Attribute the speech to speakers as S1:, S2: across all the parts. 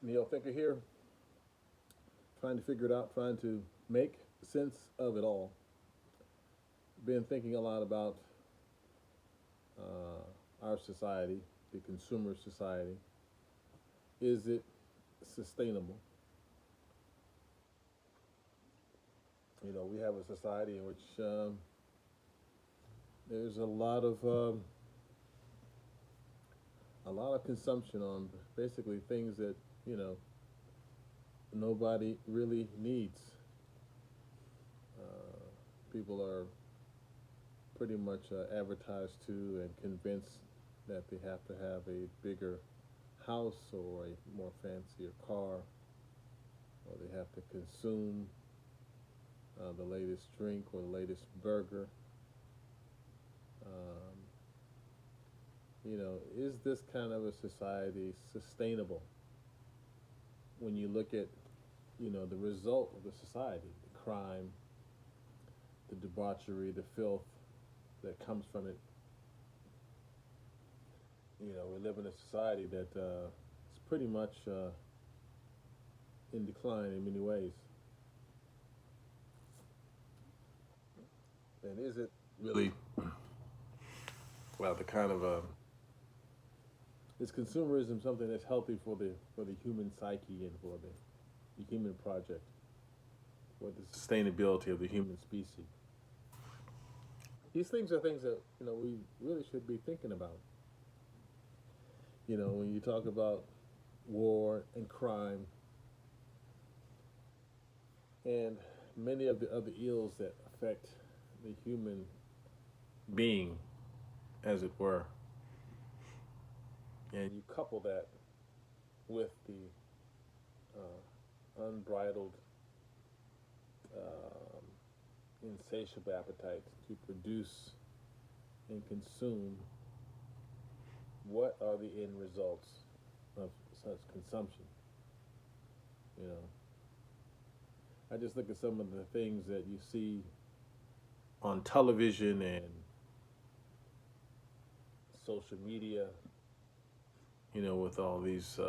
S1: Neil Thinker here, trying to figure it out, trying to make sense of it all. Been thinking a lot about our society, the consumer society. Is it sustainable? We have a society in which there's a lot of consumption on basically things that you know nobody really needs. Uh, People are pretty much advertised to and convinced that they have to have a bigger house or a more fancier car, or they have to consume the latest drink or the latest burger. Um, is this kind of a society sustainable when you look at, the result of the society, the crime, the debauchery, the filth that comes from it? We live in a society that is pretty much in decline in many ways. And is it really, well, the kind of is consumerism something that's healthy for the human psyche and for the human project, for the sustainability of the human species? These things are things that we really should be thinking about. When you talk about war and crime and many of the other ills that affect the human being, as it were, and you couple that with the unbridled, um, insatiable appetite to produce and consume, what are the end results of such consumption? You know, I just look at some of the things that you see on television and social media, with all these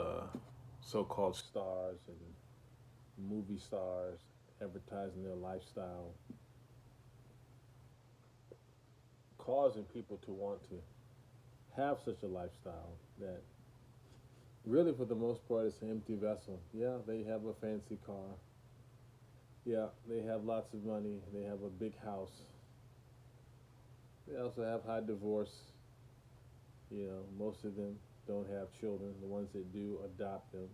S1: so-called stars and movie stars advertising their lifestyle, causing people to want to have such a lifestyle that really, for the most part, it's an empty vessel. Yeah, they have a fancy car. Yeah, they have lots of money. They have a big house. They also have high divorce. Most of them don't have children. The ones that do adopt them,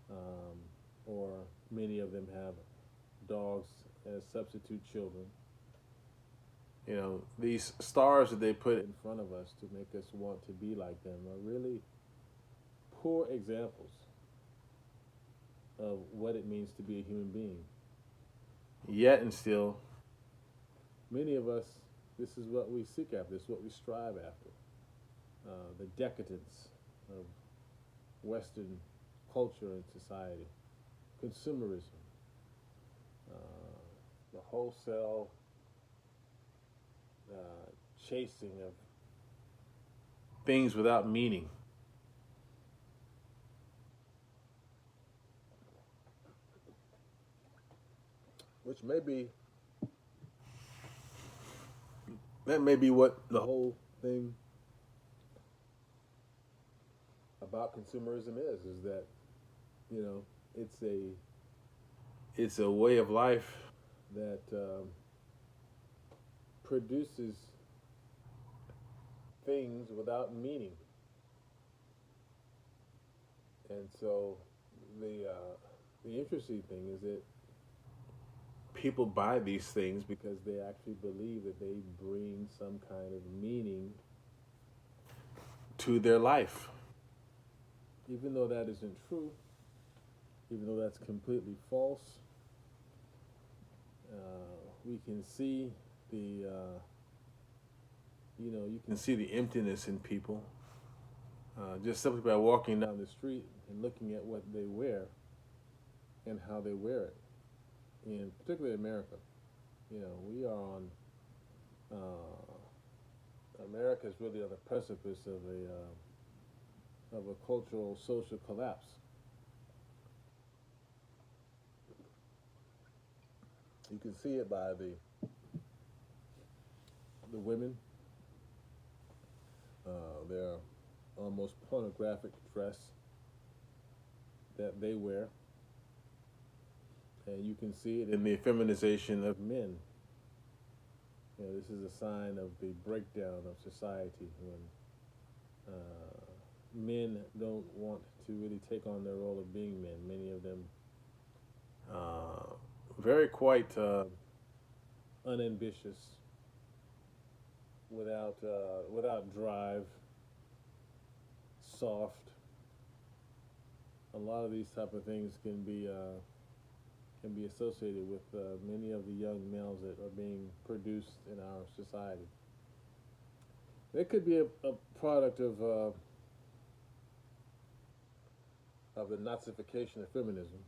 S1: um, or many of them have dogs as substitute children. These stars that they put in front of us to make us want to be like them are really poor examples of what it means to be a human being. Yet and still, many of us, this is what we seek after, this is what we strive after. The decadence of Western culture and society, consumerism, uh, the wholesale chasing of things without meaning. Which may be, that may be what the whole thing about consumerism is that, you know, it's a it's a way of life that produces things without meaning. And so the interesting thing is that people buy these things because they actually believe that they bring some kind of meaning to their life. Even though that isn't true, even though that's completely false, we can see the you can see the emptiness in people just simply by walking down the street and looking at what they wear and how they wear it. In particularly America, we are on America is really on the precipice of a cultural social collapse. You can see it by the women, their almost pornographic dress that they wear, and you can see it in the feminization of men. This is a sign of the breakdown of society when men don't want to really take on their role of being men. Many of them very quite unambitious, without drive, soft. A lot of these type of things can be associated with many of the young males that are being produced in our society. It could be a product of the Nazification of feminism.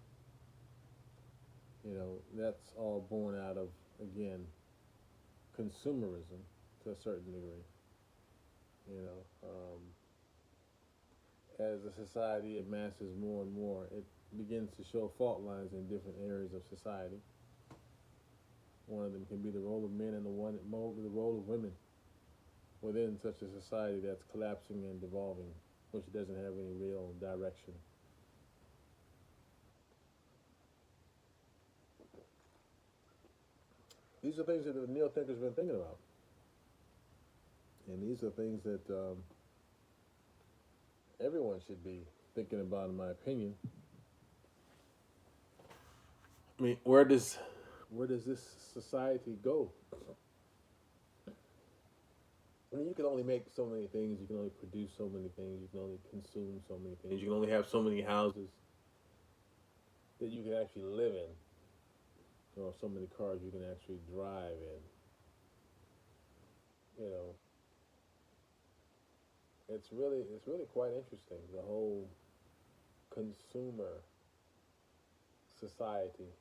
S1: That's all born out of, again, consumerism to a certain degree. You know, as the society amasses more and more, it begins to show fault lines in different areas of society. One of them can be the role of men, and the role of women within such a society that's collapsing and devolving, which doesn't have any real direction. These are things that the neo-thinkers have been thinking about. And these are things that everyone should be thinking about, in my opinion. I mean, where does this society go? I mean, you can only make so many things. You can only produce so many things. You can only consume so many things. You can only have so many houses that you can actually live in, or so many cars you can actually drive in. It's really quite interesting, the whole consumer society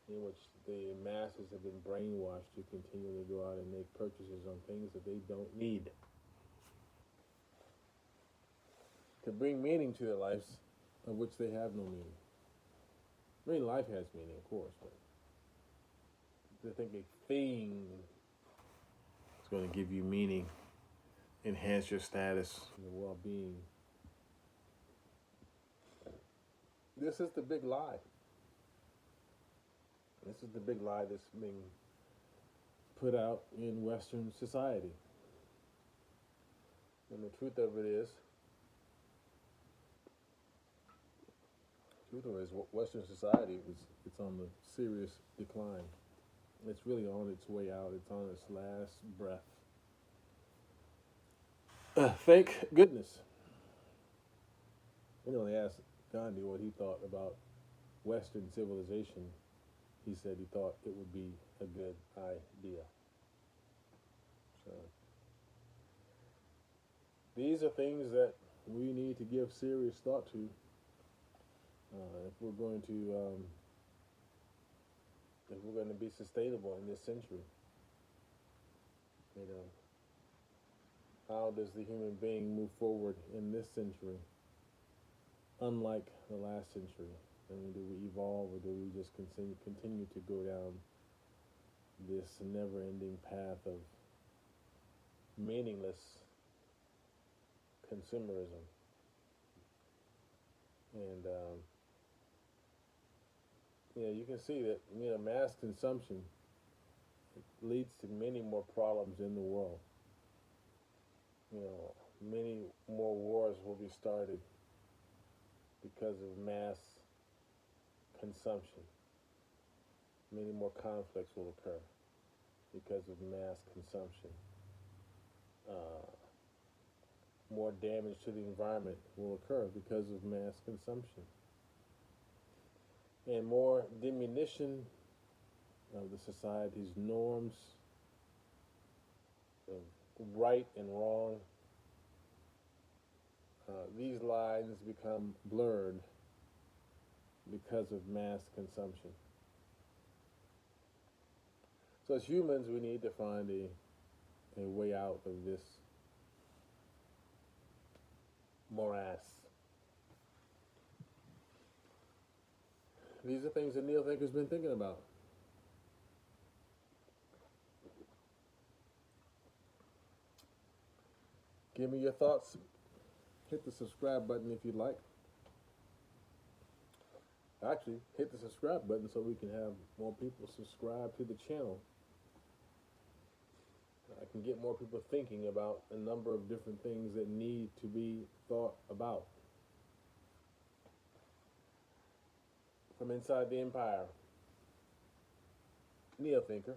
S1: in which the masses have been brainwashed to continually go out and make purchases on things that they don't need, to bring meaning to their lives of which they have no meaning. I mean, life has meaning, of course, but to think a thing is going to give you meaning, enhance your status and your well-being. This is the big lie. This is the big lie that's being put out in Western society. And the truth of it is, Western society it's on the serious decline. It's really on its way out. It's on its last breath. Thank goodness. They asked Gandhi what he thought about Western civilization. He said he thought it would be a good idea. So these are things that we need to give serious thought to if we're going to be sustainable in this century. How does the human being move forward in this century, unlike the last century? I mean, do we evolve, or do we just continue to go down this never-ending path of meaningless consumerism? And you can see that mass consumption leads to many more problems in the world. Many more wars will be started because of mass consumption. Many more conflicts will occur because of mass consumption. More damage to the environment will occur because of mass consumption. And more diminution of the society's norms of right and wrong. These lines become blurred because of mass consumption. So as humans, we need to find a way out of this morass. These are things that neo-thinkers have been thinking about. Give me your thoughts. Hit the subscribe button if you'd like. Actually, hit the subscribe button so we can have more people subscribe to the channel. I can get more people thinking about a number of different things that need to be thought about. From inside the empire, Neo Thinker.